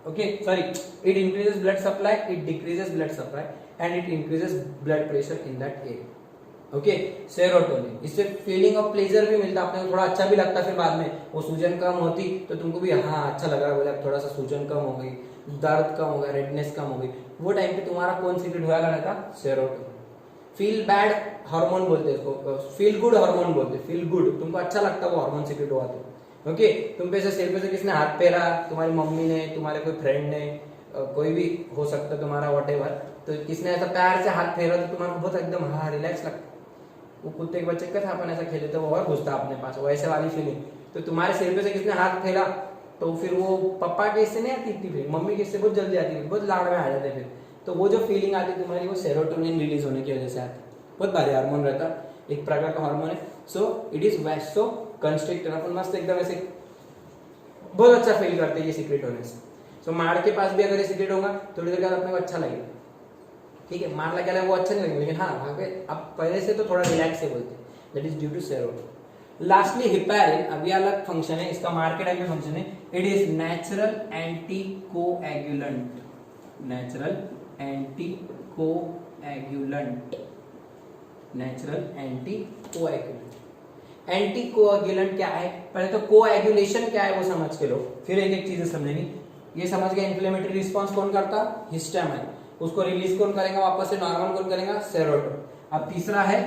okay sorry, it increases blood supply, it decreases blood supply, and it increases blood pressure in that area. Okay, serotonin, इससे feeling of pleasure भी मिलता, आपने थोड़ा अच्छा भी लगता, फिर बाद में वो सूजन कम होती तो तुमको भी हाँ अच्छा लग रहा है, थोड़ा सा सूजन कम हो गई, दर्द कम हो गया, रेडनेस कम हो गई, वो टाइम पे तुम्हारा कौन सीक्रेट हुआ करता था, सेरोटोनिन। फील बैड हार्मोन बोलते हैं इसको, फील गुड हार्मोन बोलते हैं, फील गुड, तुमको अच्छा लगता वो हार्मोन सीक्रेट हुआ तो। ओके, तुम पे से सिर पे से किसने हाथ फेरा, तुम्हारी मम्मी ने, तुम्हारे कोई फ्रेंड ने, कोई भी हो सकता तुम्हारा व्हाटएवर, तो किसने ऐसा प्यार से हाथ फेरा तो तुम्हारा बहुत एकदम हाँ रिलैक्स लगता। वो कुत्ते के बच्चे का था, अपन ऐसा खेले तो वो और घुसता अपने पास, वो ऐसे वाली फीलिंग। तो तुम्हारे सिर पे से किसने हाथ फेरा, तो फिर वो पप्पा के इससे नहीं आती थी, फिर मम्मी के इससे बहुत जल्दी आती थी, बहुत लाड़ में आ जाते फिर, तो वो जो फीलिंग आती तुम्हारी, वो सेरोटोनिन रिलीज होने की वजह से आती। बहुत भारी हार्मोन रहता, एक प्रकार का हार्मोन है। So it is vasoconstrictor, अपन मस्त एकदम ऐसे बहुत अच्छा फील करते हैं ये सीक्रेट होने से। सो मार के पास भी अगर ये सीक्रेट होगा थोड़ी देर बाद अपने को अच्छा लगेगा, ठीक है। मार लगा वो अच्छा नहीं लगेगा, लेकिन हाँ वहां पे अब पहले से तो थोड़ा रिलैक्स से बोलते हैं, that is due to serotonin. Lastly heparin, अभी अलग फंक्शन है इसका, मार्केट टाइप में फंक्शन है। It is natural anticoagulant, natural anticoagulant, natural anticoagulant. Anticoagulant क्या है, पहले तो कोएगुलेशन क्या है वो समझ के लो, फिर एक एक चीजें समझेंगे। ये समझ गए, इन्फ्लेमेटरी रिस्पांस कौन करता, हिस्टामाइन, उसको रिलीज कौन करेगा वापस से, नॉर्मल कौन करेगा, सेरोटोनिन। अब तीसरा है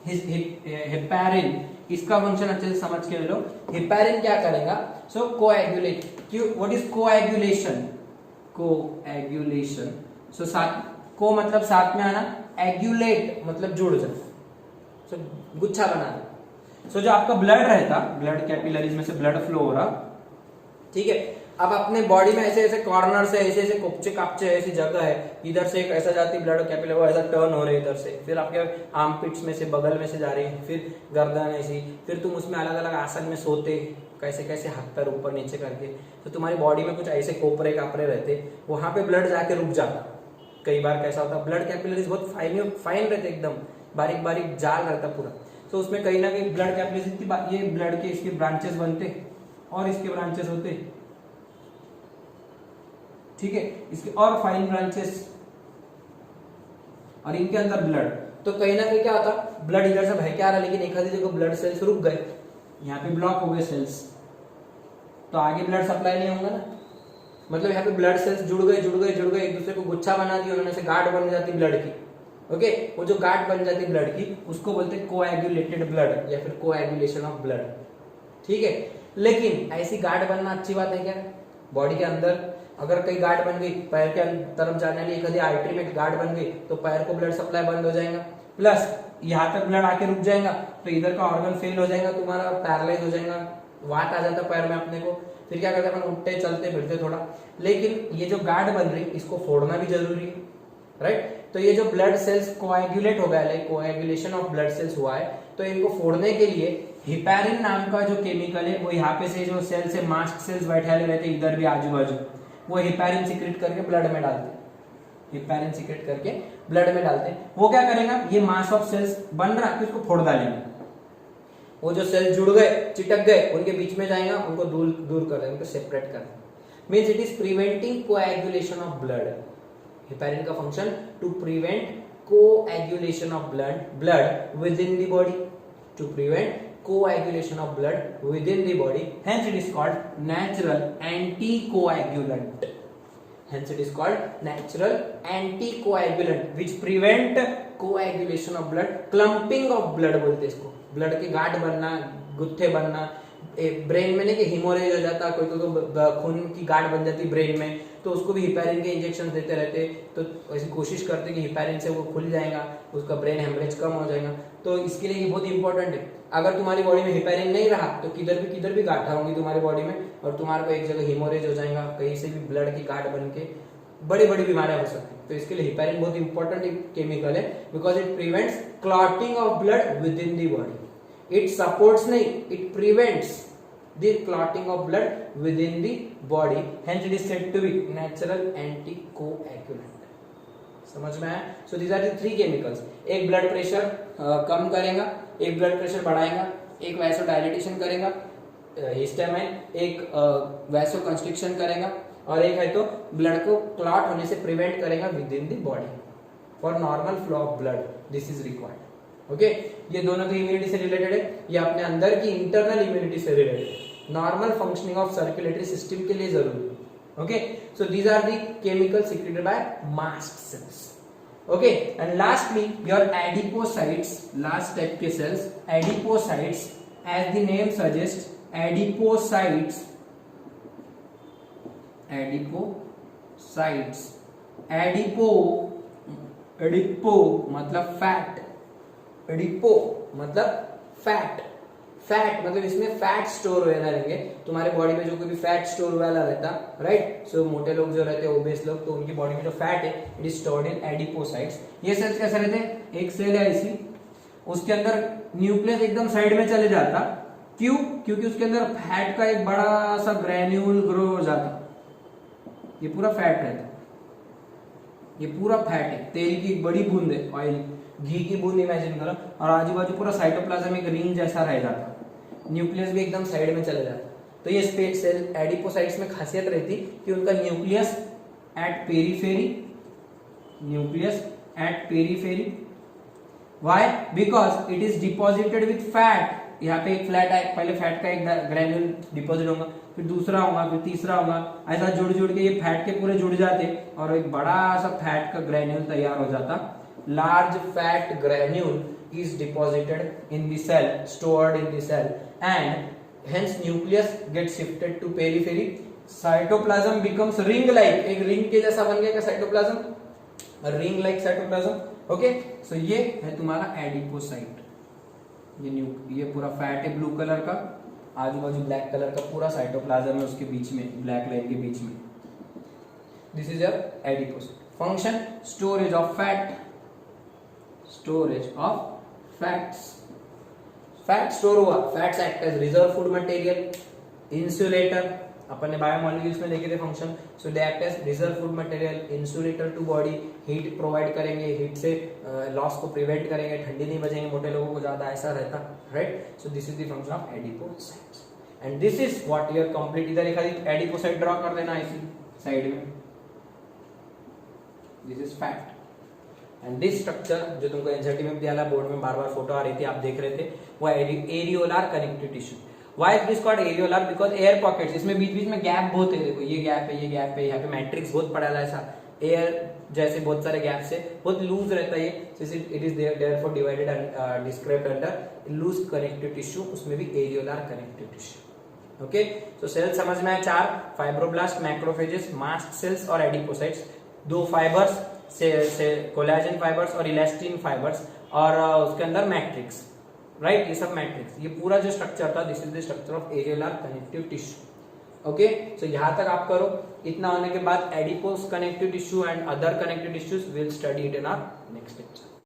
हिपैरिन, इसका फंक्शन अच्छे से समझ के लो। हिपैरिन क्या करेगा, सो कोएगुलेट, क्यों, व्हाट इज कोएगुलेशन, कोएगुलेशन, सो साथ को मतलब साथ में आना, एगुलेट मतलब जुड़ जाना, सो गुच्छा बनाना। सो जो आपका ब्लड रहता, ब्लड कैपिलरीज में से ब्लड फ्लो हो रहा, ठीक है। अब अपने बॉडी में ऐसे ऐसे कॉर्नर से ऐसे ऐसे कोपचे कापचे ऐसी जगह है, इधर से एक ऐसा जाती ब्लड कैपिलरी, वो ऐसा टर्न हो रही है इधर से, फिर आपके आर्म पिट्स में से बगल में से जा रही है, फिर गर्दन ऐसी, फिर तुम उसमें अलग अलग आसन में सोते कैसे कैसे हाथ पैर ऊपर नीचे करके, तो तुम्हारी बॉडी में कुछ ऐसे कोपरे कापरे रहते, वहां पे ब्लड जाके रुक जाता। कई बार कैसा होता, ब्लड कैपिलरीज बहुत फाइन रहते, एकदम बारीक बारीक जाल रहता पूरा, तो उसमें कहीं ना कहीं ब्लड कैपिलरीज ये ब्लड के इसके ब्रांचेस बनते और इसके ब्रांचेस होते, ठीक है, इसके और फाइन ब्रांचेस, और इनके अंदर ब्लड, तो कहीं ना कहीं क्या होता, ब्लड इधर से बह के आ रहा, लेकिन एक आधी जगह ब्लड सेल्स रुक गए, यहाँ पे ब्लॉक हो गए सेल्स, तो आगे ब्लड सप्लाई नहीं होगा ना, मतलब यहाँ पे ब्लड सेल्स जुड़ गए एक दूसरे को गुच्छा बना दिया उन्होंने, से गांठ बन जाती ब्लड की। ओके, वो जो गांठ बन जाती ब्लड की उसको बोलते हैं कोएगुलेटेड ब्लड या फिर कोएगुलेशन ऑफ ब्लड, ठीक है। लेकिन ऐसी गांठ बनना अच्छी बात है क्या? बॉडी के अंदर अगर कहीं गांठ बन गई, पैर के तरफ जाने वाली कभी आर्टरी में गांठ बन गई, तो पैर को ब्लड सप्लाई बंद हो जाएगा, प्लस यहाँ तक ब्लड आके रुक जाएगा, तो इधर का ऑर्गन फेल हो जाएगा, तुम्हारा पैरालाइज हो जाएगा, वात आ जाता पैर में अपने को, फिर क्या करते हैं अपन, उठते चलते फिरते थोड़ा। लेकिन ये जो गांठ बन रही इसको फोड़ना भी जरूरी है, राइट। तो ये जो ब्लड सेल्स कोएगुलेट हो गया, like coagulation of blood cells हुआ है, तो इनको फोड़ने के लिए हिपैरिन नाम का जो केमिकल है, वो यहाँ पे से जो सेल्स है, मास्ट सेल्स बैठे रहते हैं इधर भी आजू बाजू, वो हिपैरिन सीक्रेट करके ब्लड में डालते हैं, हिपैरिन सीक्रेट करके ब्लड में डालते हैं। वो क्या करेगा, ये मास ऑफ सेल्स बन रहा है उसको फोड़ डालेंगे, वो जो सेल्स जुड़ गए चिटक गए उनके बीच में जाएगा, उनको दूर कर देंगे, उनको सेपरेट कर देंगे। Means it is preventing coagulation of blood. Heparin का function to prevent coagulation of blood within the body, to prevent coagulation of blood within the body, hence it is called natural anticoagulant, hence it is called natural anticoagulant which prevent coagulation of blood, clumping of blood बोलते इसको, blood के गांठ बनना, गुत्थे बनना, brain में नहीं कि haemorrhage हो जाता, कोई तो खून की गांठ बन जाती ब्रेन में, तो उसको भी हिपैरिन के इंजेक्शन देते रहते, तो ऐसी कोशिश करते कि हिपैरिन से वो खुल जाएगा, उसका ब्रेन हेमरेज कम हो जाएगा। तो इसके लिए ये बहुत इंपॉर्टेंट है। अगर तुम्हारी बॉडी में हिपैरिन नहीं रहा तो किधर भी गांठ होंगी तुम्हारी बॉडी में, और तुम्हारे को एक जगह हिमोरेज हो जाएगा, कहीं से भी ब्लड की गांठ बन के बड़ी बड़ी बीमारियां हो सकती है। तो इसके लिए हिपैरिन बहुत इंपॉर्टेंट केमिकल है, because it prevents clotting of blood with in the body. It supports नहीं, it prevents the clotting of blood within the body, hence it is said to be natural anticoagulant। समझ में आया? So these are the three chemicals। एक blood pressure कम करेगा, एक blood pressure बढ़ाएगा, एक वैसोडाइलेटेशन करेगा हिस्टामाइन, एक वैसोकंस्ट्रिक्शन करेगा, और एक है तो ब्लड को क्लॉट होने से प्रिवेंट करेगा with in the body for normal flow of blood, this is required. Okay, ये दोनों तो इम्यूनिटी से रिलेटेड है, ये अपने अंदर की इंटरनल इम्यूनिटी से रिलेटेड है, normal functioning of circulatory system के लिए जरूरी है। Okay, so these are the chemical secreted by mast cells. Okay, and lastly your adipocytes, last type के cells adipocytes, as the name suggest, adipocytes, adipocytes, adipo मतलब fat, एडिपो मतलब fat, fat मतलब इसमें fat store होना रहेंगे तुम्हारे body में, जो कोई भी फैट स्टोर वाला रहता, राइट। सो मोटे लोग जो रहते हैं, ओबेस लोग, तो उनकी बॉडी में जो फैट है it is stored in adipocytes. ये सेल्स कैसे रहते हैं, एक सेल है ऐसी, उसके अंदर न्यूक्लियस एकदम साइड में चले जाता, क्यों? क्योंकि उसके अंदर फैट का एक बड़ा सा ग्रेन्यूल ग्रो हो जाता, ये पूरा फैट रहता, ये पूरा फैट है, तेल की एक बड़ी बूंद है, ऑयल घी की बूंद इमेजिन करो, और आजू बाजू पूरा साइटोप्लाज्म एक रिंग जैसा रह जाता, न्यूक्लियस भी एकदम साइड में चले जाता। तो ये सेल एडिपोसाइट्स में खासियत रहती कि उनका nucleus eight periphery, nucleus eight periphery, why? Because it is deposited with fat. यहाँ पे एक फ्लैट है, पहले फैट का एक ग्रैन्यूल डिपॉजिट होगा, फिर दूसरा होगा, फिर तीसरा होगा, ऐसा जुड़ के ये फैट के पूरे जुड़ जाते और एक बड़ा सा फैट का ग्रैन्यूल तैयार हो जाता। Large fat granule is deposited in the cell, stored in the cell, and hence nucleus gets shifted to periphery. Cytoplasm becomes ring-like, एक रिंग के जैसा बन गया cytoplasm, ring like cytoplasm. Okay, so ये है तुम्हारा एडिपोसाइट, ये पूरा फैट है ब्लू कलर का, आजू बाजू ब्लैक कलर का पूरा साइटोप्लाज्म है उसके बीच में, ब्लैक लाइन के बीच में. This is your adipocyte. Function storage of fat, storage of fats. Fat store हुआ, fats act as reserve food material, insulator. अपन ने बायोमोलिक्यूल्स में देखे थे function. So they act as reserve food material, insulator to body. Heat provide करेंगे, heat से loss को prevent करेंगे, ठंडी नहीं बजेंगे मोटे लोगों को ज्यादा, ऐसा रहता. Right. So this is the function of adipocytes and this is what your complete. इधर एक एडिपोसाइट ड्रॉ कर देना इसी साइड में. This is fat and this structure जो तुमको एनसीईआरटी में दिया बोर्ड में बार बार फोटो आ रही थी, आप देख रहे थे, वो areolar connective tissue. Why it is called areolar? Because air pockets, इसमें बीच बीच में गैप बहुत है. देखो ये गैप है, ये गैप है, यहाँ पे मैट्रिक्स बहुत पड़ा है, ऐसा एयर जैसे बहुत सारे गैप्स है, बहुत लूज रहता है ये. It is therefore divided and described under loose connective tissue. उसमें भी areolar connective tissue. Okay. So cell समझ में आए 4: फाइब्रोब्लास्ट, मैक्रोफेजेस, मास्ट सेल्स और एडिपोसाइट्स. 2 फाइबर्स से कोलेजन फाइबर्स और इलास्टिन फाइबर्स, और उसके अंदर मैट्रिक्स. राइट. ये सब मैट्रिक्स, ये पूरा जो स्ट्रक्चर था, this is the structure of areolar connective tissue. Okay. सो यहां तक आप करो. इतना होने के बाद adipose connective tissue and other connective tissues will study it in our next lecture.